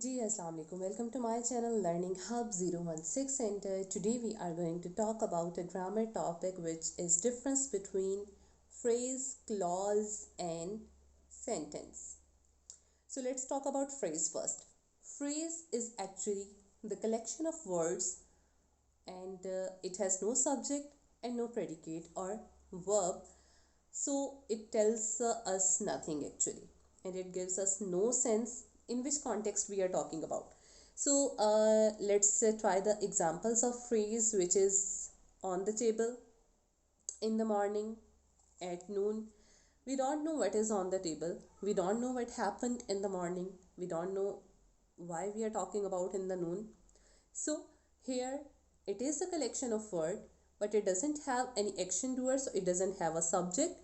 Ji Assalamu alaikum. Welcome to my channel Learning Hub 016 Center. Today we are going to talk about a grammar topic which is difference between phrase, clause and sentence. So let's talk about phrase first. Phrase is actually the collection of words and it has no subject and no predicate or verb. So it tells us nothing actually, and it gives us no sense in which context we are talking about. So let's try the examples of phrase which is on the table, in the morning, at noon. We don't know what is on the table. We don't know what happened in the morning. We don't know why we are talking about in the noon. So here it is a collection of word, but it doesn't have any action doer, so it doesn't have a subject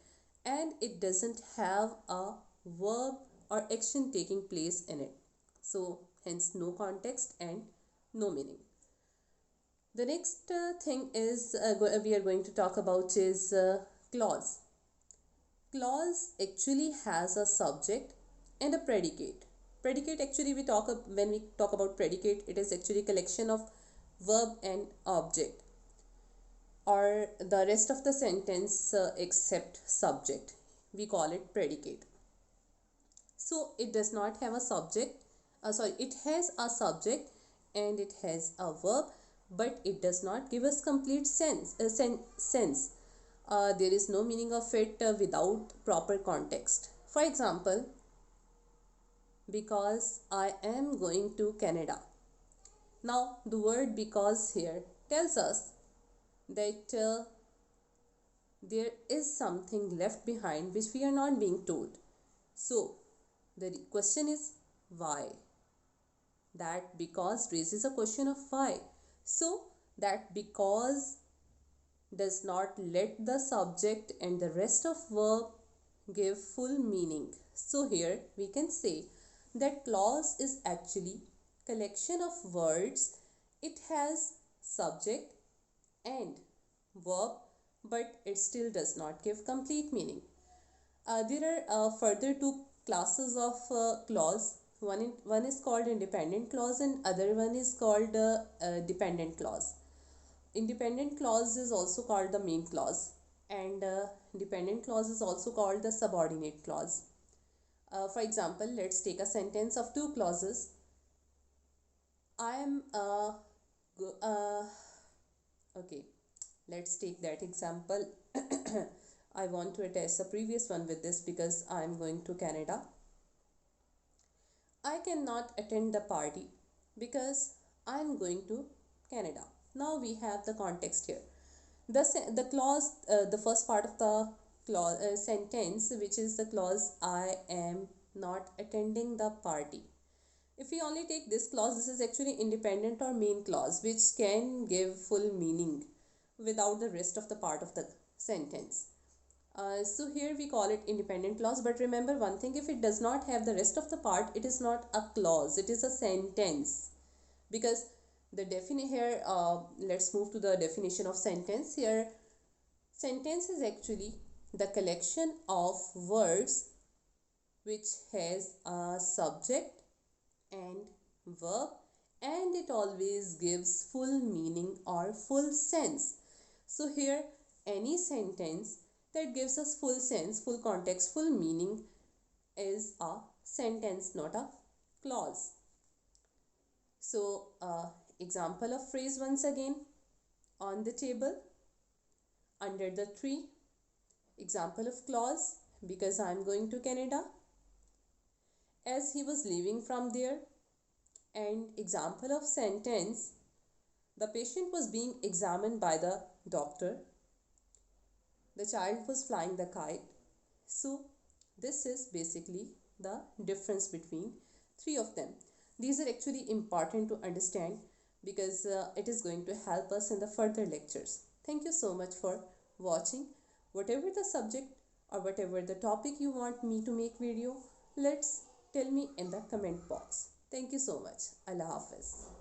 and it doesn't have a verb or action taking place in it. So hence no context and no meaning. The next thing is we are going to talk about is clause. Clause actually has a subject and a predicate. Predicate actually when we talk about predicate, it is actually collection of verb and object, or the rest of the sentence except subject. We call it predicate. So it does not have a subject. It has a subject and it has a verb, but it does not give us complete sense. There is no meaning of it without proper context. For example, because I am going to Canada. Now the word because here tells us that there is something left behind which we are not being told. So the question is why? That because raises a question of why. So that because does not let the subject and the rest of verb give full meaning. So here we can say that clause is actually collection of words. It has subject and verb, but it still does not give complete meaning. There are further two classes of clause. One is called independent clause and other one is called dependent clause. Independent clause is also called the main clause, and dependent clause is also called the subordinate clause. For example, let's take a sentence of two clauses. I am okay, let's take that example. I want to attach the previous one with this because I am going to Canada. I cannot attend the party because I am going to Canada. Now we have the context here. The clause, the first part of the clause sentence, which is the clause I am not attending the party. If we only take this clause, this is actually independent or main clause, which can give full meaning without the rest of the part of the sentence. So here we call it independent clause, but remember one thing, if it does not have the rest of the part, it is not a clause, it is a sentence. Because the definition here, let's move to the definition of sentence. Here sentence is actually the collection of words which has a subject and verb, and it always gives full meaning or full sense. So here any sentence that gives us full sense, full context, full meaning is a sentence, not a clause. So example of phrase once again: on the table, under the tree. Example of clause: because I am going to Canada, as he was leaving from there. And example of sentence: the patient was being examined by the doctor. The child was flying the kite. So this is basically the difference between three of them. These are actually important to understand because it is going to help us in the further lectures. Thank you so much for watching. Whatever the subject or whatever the topic you want me to make video, let's tell me in the comment box. Thank you so much. Allah Hafiz.